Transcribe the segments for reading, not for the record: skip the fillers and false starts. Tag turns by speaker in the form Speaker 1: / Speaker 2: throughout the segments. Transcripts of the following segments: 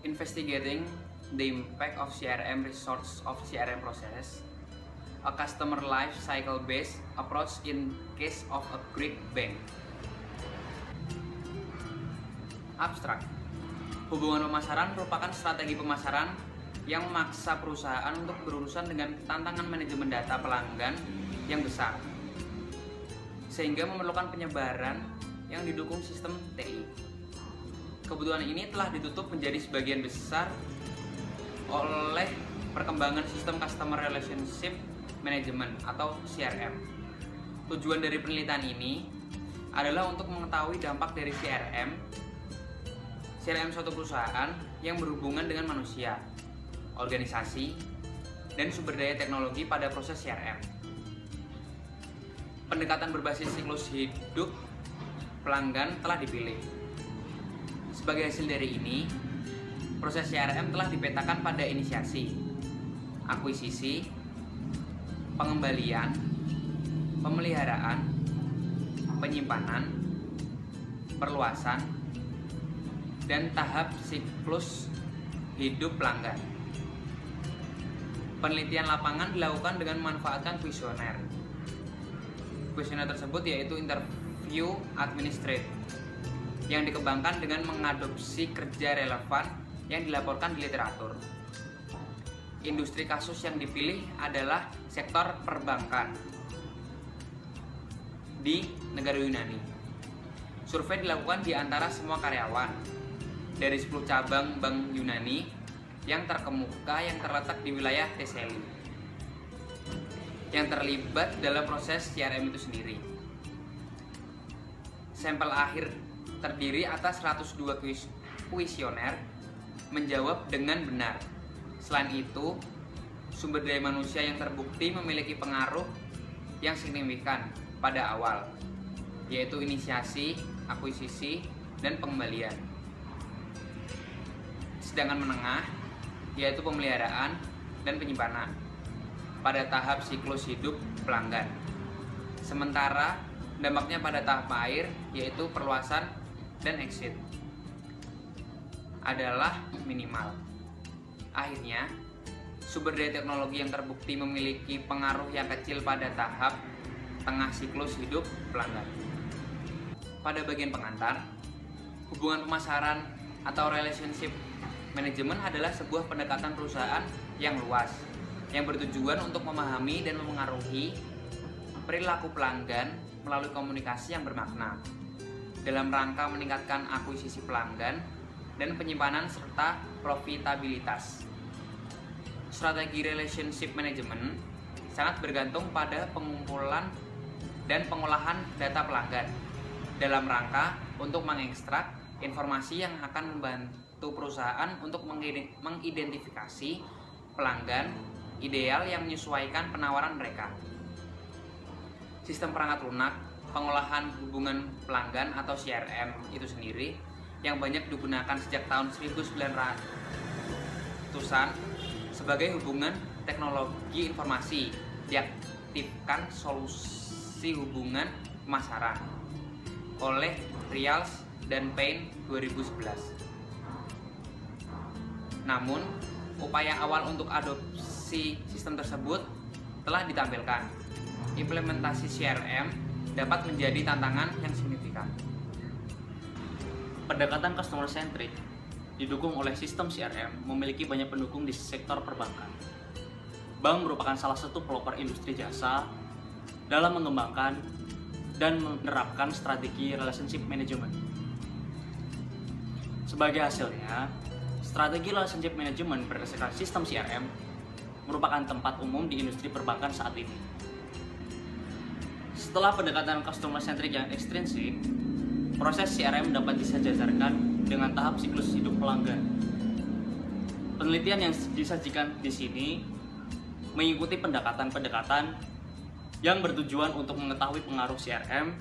Speaker 1: investigating the impact of CRM resource of CRM process, a customer life cycle based approach in case of a Greek bank. Abstrak. Hubungan pemasaran merupakan strategi pemasaran yang memaksa perusahaan untuk berurusan dengan tantangan manajemen data pelanggan yang besar, sehingga memerlukan penyebaran yang didukung sistem TI. Kebutuhan ini telah ditutup menjadi sebagian besar oleh perkembangan sistem Customer Relationship Management atau CRM. Tujuan dari penelitian ini adalah untuk mengetahui dampak dari CRM suatu perusahaan yang berhubungan dengan manusia, organisasi, dan sumber daya teknologi pada proses CRM. Pendekatan berbasis siklus hidup pelanggan telah dipilih. Sebagai hasil dari ini, proses CRM telah dipetakan pada inisiasi, akuisisi, pengembalian, pemeliharaan, penyimpanan, perluasan, dan tahap siklus hidup pelanggan. Penelitian lapangan dilakukan dengan memanfaatkan kuesioner. Kuesioner tersebut yaitu interview administrate yang dikembangkan dengan mengadopsi kerja relevan yang dilaporkan di literatur. Industri kasus yang dipilih adalah sektor perbankan di negara Yunani. Survei dilakukan di antara semua karyawan dari 10 cabang bank Yunani yang terkemuka yang terletak di wilayah Thessaly yang terlibat dalam proses CRM itu sendiri. Sampel akhir terdiri atas 102 kuesioner menjawab dengan benar. Selain itu, sumber daya manusia yang terbukti memiliki pengaruh yang signifikan pada awal, yaitu inisiasi, akuisisi, dan pengembalian. Sedangkan menengah, yaitu pemeliharaan dan penyimpanan pada tahap siklus hidup pelanggan. Sementara dampaknya pada tahap akhir, yaitu perluasan dan exit, adalah minimal. Akhirnya, sumber daya teknologi yang terbukti memiliki pengaruh yang kecil pada tahap tengah siklus hidup pelanggan. Pada bagian pengantar, hubungan pemasaran atau relationship management adalah sebuah pendekatan perusahaan yang luas, yang bertujuan untuk memahami dan memengaruhi perilaku pelanggan melalui komunikasi yang bermakna, dalam rangka meningkatkan akuisisi pelanggan dan penyimpanan serta profitabilitas. Strategi relationship management sangat bergantung pada pengumpulan dan pengolahan data pelanggan dalam rangka untuk mengekstrak informasi yang akan membantu perusahaan untuk mengidentifikasi pelanggan ideal yang menyesuaikan penawaran mereka. Sistem perangkat lunak pengolahan hubungan pelanggan atau CRM itu sendiri yang banyak digunakan sejak tahun 1900-an sebagai hubungan teknologi informasi diaktifkan solusi hubungan pemasaran oleh Rials dan Payne 2011. Namun, upaya awal untuk adopsi sistem tersebut telah ditampilkan. Implementasi CRM dapat menjadi tantangan yang signifikan.
Speaker 2: Pendekatan customer centric didukung oleh sistem CRM memiliki banyak pendukung di sektor perbankan. Bank merupakan salah satu pelopor industri jasa dalam mengembangkan dan menerapkan strategi relationship management. Sebagai hasilnya, strategi relationship management berdasarkan sistem CRM merupakan tempat umum di industri perbankan saat ini. Setelah pendekatan customer centric yang ekstrinsik, proses CRM dapat disejajarkan dengan tahap siklus hidup pelanggan. Penelitian yang disajikan di sini mengikuti pendekatan-pendekatan yang bertujuan untuk mengetahui pengaruh CRM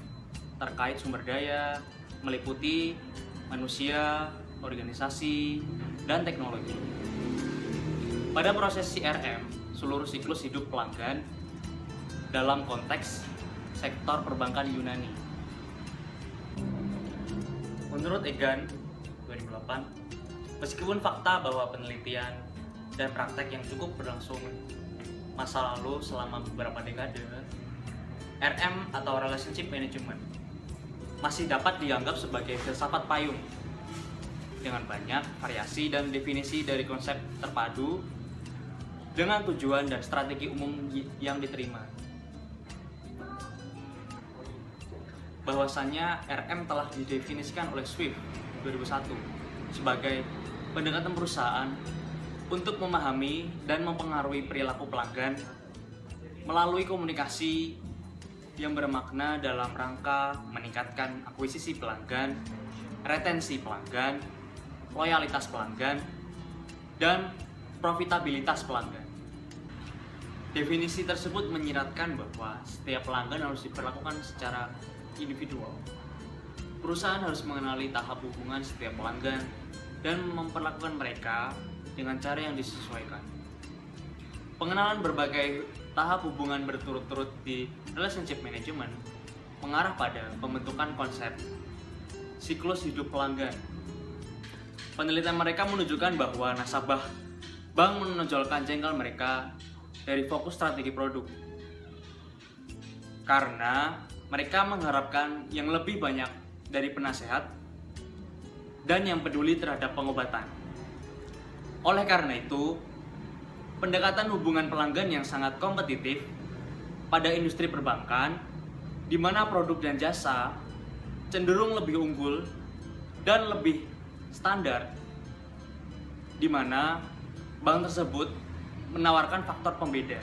Speaker 2: terkait sumber daya, meliputi manusia, organisasi, dan teknologi. Pada proses CRM, seluruh siklus hidup pelanggan dalam konteks sektor perbankan Yunani. Menurut Egan 2008, Meskipun fakta bahwa penelitian dan praktek yang cukup berlangsung masa lalu selama beberapa dekade, RM atau Relationship Management masih dapat dianggap sebagai filsafat payung dengan banyak variasi dan definisi dari konsep terpadu dengan tujuan dan strategi umum yang diterima. Bahwasannya RM telah didefinisikan oleh Swift 2001 sebagai pendekatan perusahaan untuk memahami dan mempengaruhi perilaku pelanggan melalui komunikasi yang bermakna dalam rangka meningkatkan akuisisi pelanggan, retensi pelanggan, loyalitas pelanggan, dan profitabilitas pelanggan. Definisi tersebut menyiratkan bahwa setiap pelanggan harus diperlakukan secara individual. Perusahaan harus mengenali tahap hubungan setiap pelanggan dan memperlakukan mereka dengan cara yang disesuaikan. Pengenalan berbagai tahap hubungan berturut-turut di relationship management mengarah pada pembentukan konsep siklus hidup pelanggan. Penelitian mereka menunjukkan bahwa nasabah bank menonjolkan jengkel mereka dari fokus strategi produk karena mereka mengharapkan yang lebih banyak dari penasehat dan yang peduli terhadap pengobatan. Oleh karena itu, pendekatan hubungan pelanggan yang sangat kompetitif pada industri perbankan, di mana produk dan jasa cenderung lebih unggul dan lebih standar, di mana bank tersebut menawarkan faktor pembeda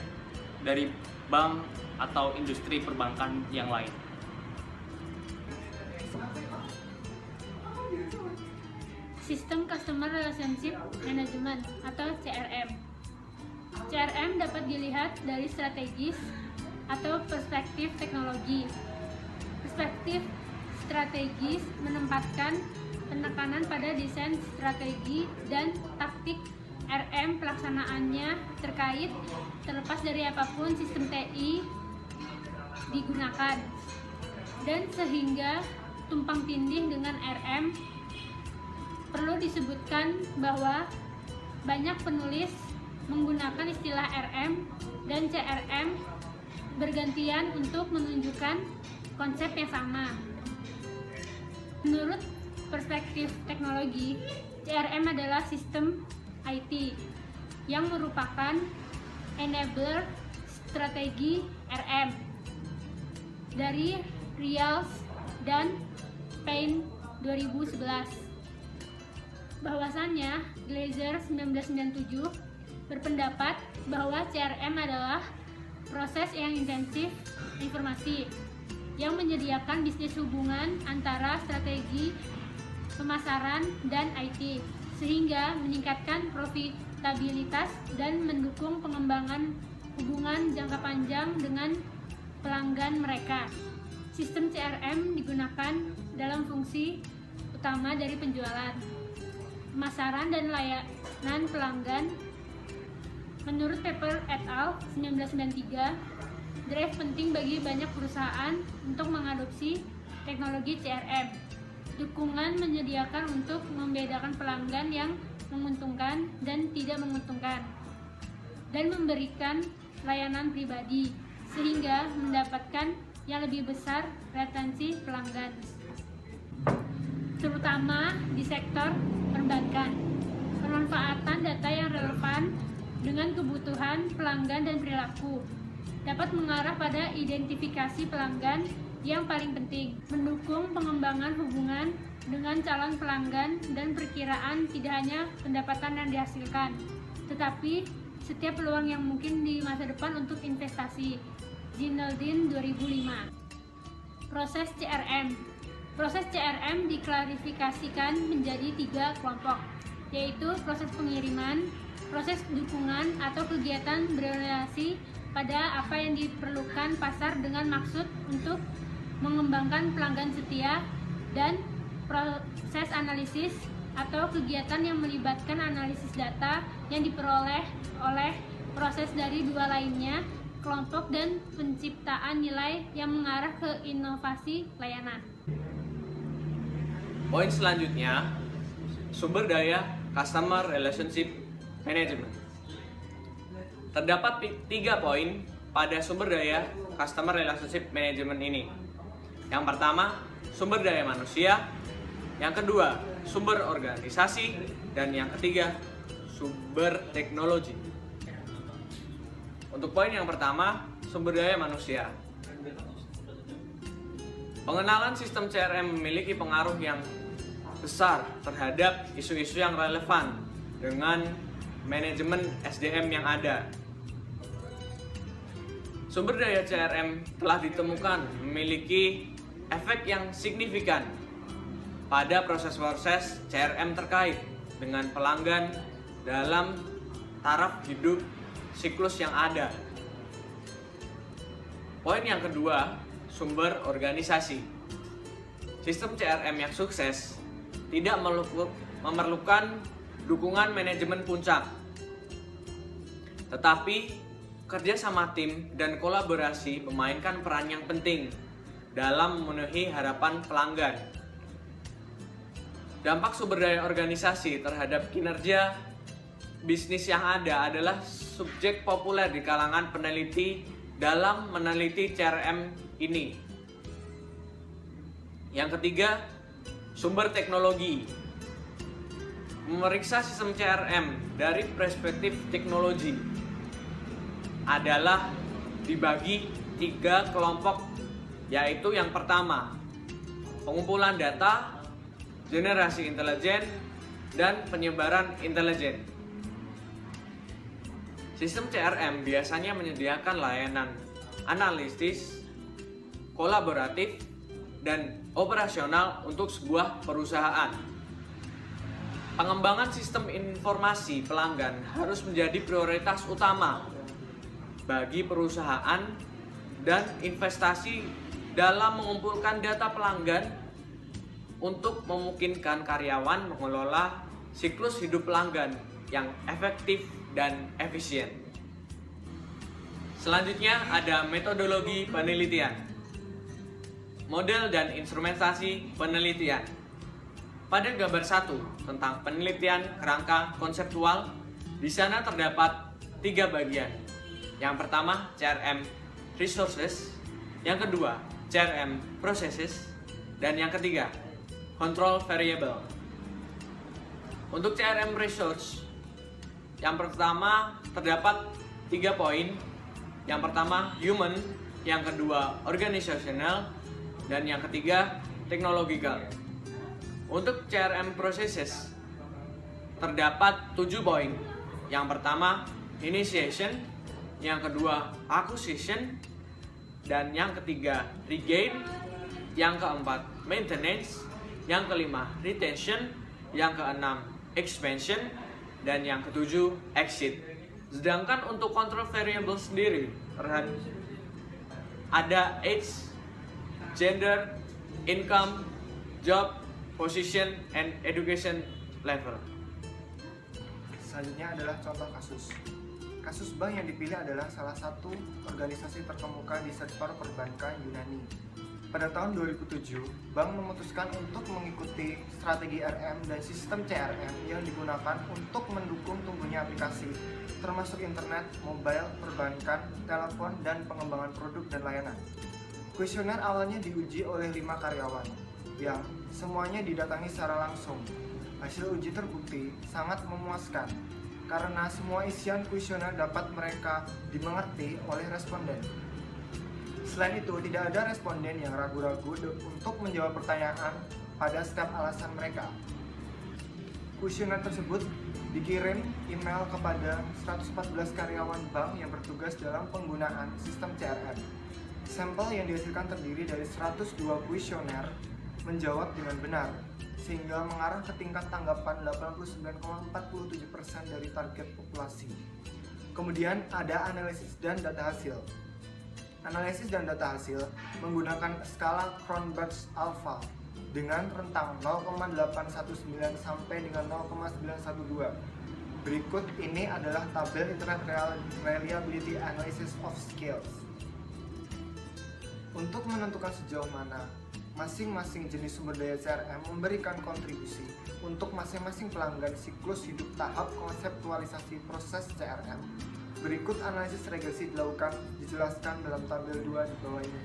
Speaker 2: dari bank atau industri perbankan yang lain.
Speaker 3: Sistem Customer Relationship Management atau CRM. CRM dapat dilihat dari strategis atau perspektif teknologi. Perspektif strategis menempatkan penekanan pada desain strategi dan taktik RM pelaksanaannya terlepas dari apapun sistem TI digunakan, dan sehingga tumpang tindih dengan RM. Perlu disebutkan bahwa banyak penulis menggunakan istilah RM dan CRM bergantian untuk menunjukkan konsep yang sama. Menurut perspektif teknologi, CRM adalah sistem IT yang merupakan enabler strategi RM dari Rials dan Payne 2011. Bahwasannya Glaser 1997 berpendapat bahwa CRM adalah proses yang intensif informasi yang menyediakan bisnis hubungan antara strategi pemasaran dan IT, sehingga meningkatkan profitabilitas dan mendukung pengembangan hubungan jangka panjang dengan pelanggan mereka. Sistem CRM digunakan dalam fungsi utama dari penjualan, pemasaran, dan layanan pelanggan. Menurut Pepper et al. 1993, drive penting bagi banyak perusahaan untuk mengadopsi teknologi CRM. Dukungan menyediakan untuk membedakan pelanggan yang menguntungkan dan tidak menguntungkan, dan memberikan layanan pribadi sehingga mendapatkan yang lebih besar retensi pelanggan, terutama di sektor perbankan. Pemanfaatan data yang relevan dengan kebutuhan pelanggan dan perilaku dapat mengarah pada identifikasi pelanggan yang paling penting, mendukung pengembangan hubungan dengan calon pelanggan, dan perkiraan tidak hanya pendapatan yang dihasilkan, tetapi setiap peluang yang mungkin di masa depan untuk investasi. Zinaldin 2005. Proses CRM. Proses CRM diklarifikasikan menjadi 3 kelompok, yaitu proses pengiriman, proses dukungan atau kegiatan berorientasi pada apa yang diperlukan pasar dengan maksud untuk mengembangkan pelanggan setia, dan proses analisis atau kegiatan yang melibatkan analisis data yang diperoleh oleh proses dari 2 lainnya kelompok, dan penciptaan nilai yang mengarah ke inovasi layanan.
Speaker 4: Poin selanjutnya, sumber daya Customer Relationship Management. Terdapat 3 poin pada sumber daya Customer Relationship Management ini. Yang pertama, sumber daya manusia. Yang kedua, sumber organisasi. Dan yang ketiga, sumber teknologi. Untuk poin yang pertama, sumber daya manusia. Pengenalan sistem CRM memiliki pengaruh yang besar terhadap isu-isu yang relevan dengan manajemen SDM yang ada. Sumber daya CRM telah ditemukan memiliki efek yang signifikan pada proses-proses CRM terkait dengan pelanggan dalam taraf hidup siklus yang ada. Poin yang kedua, sumber organisasi. Sistem CRM yang sukses tidak memerlukan dukungan manajemen puncak, tetapi kerjasama tim dan kolaborasi memainkan peran yang penting dalam memenuhi harapan pelanggan. Dampak sumber daya organisasi terhadap kinerja bisnis yang ada adalah subjek populer di kalangan peneliti dalam meneliti CRM ini. Yang ketiga, sumber teknologi. Memeriksa sistem CRM dari perspektif teknologi adalah dibagi 3 kelompok, yaitu yang pertama, pengumpulan data, generasi intelijen, dan penyebaran intelijen. Sistem CRM biasanya menyediakan layanan analitis, kolaboratif, dan operasional untuk sebuah perusahaan. Pengembangan sistem informasi pelanggan harus menjadi prioritas utama bagi perusahaan dan investasi dalam mengumpulkan data pelanggan untuk memungkinkan karyawan mengelola siklus hidup pelanggan yang efektif dan efisien. Selanjutnya ada metodologi penelitian. Model dan instrumentasi penelitian. Pada gambar 1 tentang penelitian kerangka konseptual, di sana terdapat 3 bagian. Yang pertama, CRM Resources. Yang kedua, CRM Processes. Dan yang ketiga, Control Variable. Untuk CRM Resource, yang pertama terdapat 3 poin. Yang pertama, human. Yang kedua, organizational. Dan yang ketiga, technological. Untuk CRM Processes terdapat 7 poin. Yang pertama, initiation. Yang kedua, acquisition. Dan yang ketiga, regain. Yang keempat, maintenance. Yang kelima, retention. Yang keenam, expansion. Dan yang ketujuh, exit. Sedangkan untuk control variable sendiri ada age, gender, income, job, position, and education level.
Speaker 5: Selanjutnya adalah contoh kasus. Kasus bank yang dipilih adalah salah satu organisasi terkemuka di sektor perbankan Yunani. Pada tahun 2007, bank memutuskan untuk mengikuti strategi RM dan sistem CRM yang digunakan untuk mendukung tumbuhnya aplikasi, termasuk internet, mobile, perbankan, telepon, dan pengembangan produk dan layanan. Kuesioner awalnya diuji oleh 5 karyawan, yang semuanya didatangi secara langsung. Hasil uji terbukti sangat memuaskan, karena semua isian kuesioner dapat mereka dimengerti oleh responden. Selain itu, tidak ada responden yang ragu-ragu untuk menjawab pertanyaan pada setiap alasan mereka. Kuesioner tersebut dikirim email kepada 114 karyawan bank yang bertugas dalam penggunaan sistem CRM. Sampel yang dihasilkan terdiri dari 102 kuesioner menjawab dengan benar, sehingga mengarah ke tingkat tanggapan 89,47% dari target populasi. Kemudian ada analisis dan data hasil. Analisis dan data hasil menggunakan skala Cronbach's Alpha dengan rentang 0,819 sampai dengan 0,912. Berikut ini adalah tabel Internet Reliability Analysis of Skills. Untuk menentukan sejauh mana masing-masing jenis sumber daya CRM memberikan kontribusi untuk masing-masing pelanggan siklus hidup tahap konseptualisasi proses CRM. Berikut analisis regresi dijelaskan dalam tabel 2 di bawah ini.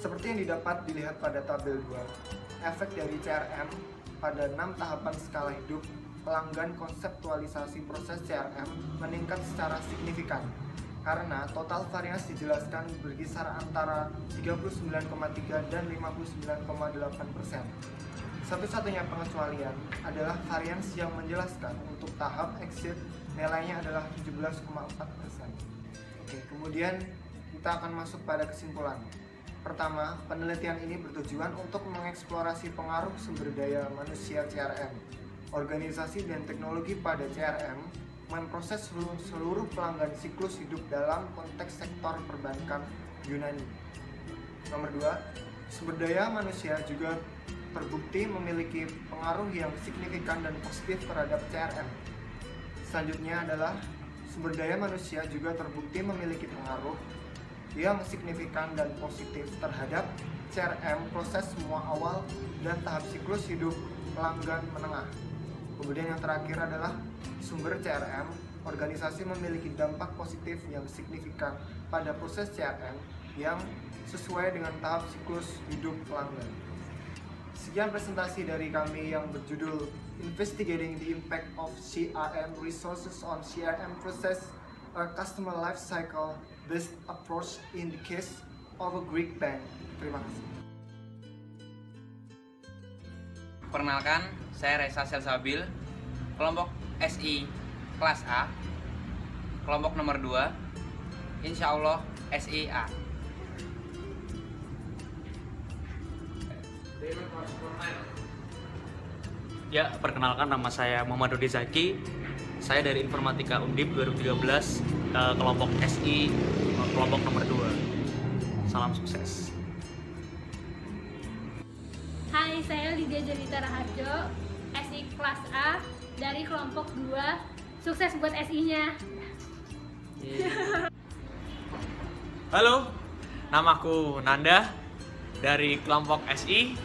Speaker 5: Seperti yang dapat dilihat pada tabel 2, efek dari CRM pada 6 tahapan skala hidup pelanggan konseptualisasi proses CRM meningkat secara signifikan karena total varians dijelaskan berkisar antara 39,3 dan 59,8%. Satu-satunya pengecualian adalah varians yang menjelaskan untuk tahap exit nilainya adalah 17,4%. Oke, kemudian kita akan masuk pada kesimpulan. Pertama, penelitian ini bertujuan untuk mengeksplorasi pengaruh sumber daya manusia CRM, organisasi dan teknologi pada CRM, memproses seluruh pelanggan siklus hidup dalam konteks sektor perbankan Yunani. Nomor 2, sumber daya manusia juga terbukti memiliki pengaruh yang signifikan dan positif terhadap CRM. Selanjutnya adalah sumber daya manusia juga terbukti memiliki pengaruh yang signifikan dan positif terhadap CRM proses semua awal dan tahap siklus hidup pelanggan menengah. Kemudian yang terakhir adalah sumber CRM, organisasi memiliki dampak positif yang signifikan pada proses CRM yang sesuai dengan tahap siklus hidup pelanggan. Sekian presentasi dari kami yang berjudul Investigating the Impact of CRM Resources on CRM Process, a Customer Life Cycle Based Approach in the Case of a Greek Bank. Terima kasih.
Speaker 1: Perkenalkan, saya Reza Selsabil, kelompok SI kelas A, kelompok nomor 2, insya Allah SIA.
Speaker 2: Ya, perkenalkan nama saya Muhammad Rudi Zaki. Saya dari Informatika Undip 2013, kelompok SI, kelompok nomor 2. Salam sukses.
Speaker 3: Hai, saya Lydia Jelita Raharjo, SI kelas A dari kelompok 2. Sukses buat SI-nya.
Speaker 4: Halo, namaku Nanda dari kelompok SI.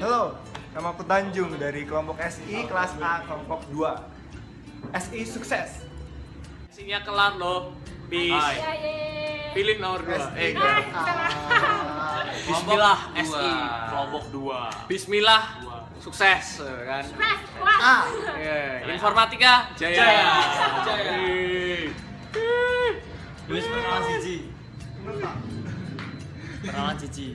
Speaker 5: Halo, namaku Tanjung dari kelompok SI kelas A kelompok 2. SI sukses.
Speaker 4: SI-nya kelar loh. Bis.
Speaker 3: Ya,
Speaker 4: Pilih nomor 2.
Speaker 5: SI
Speaker 2: Bismillah
Speaker 1: Kelompok
Speaker 2: SI,
Speaker 1: dua.
Speaker 2: kelompok 2.
Speaker 4: Bismillah, sukses kan.
Speaker 5: A.
Speaker 4: Informatika Jaya.
Speaker 5: Jaya.
Speaker 2: Wis perkenalan siji. Perkenalan siji.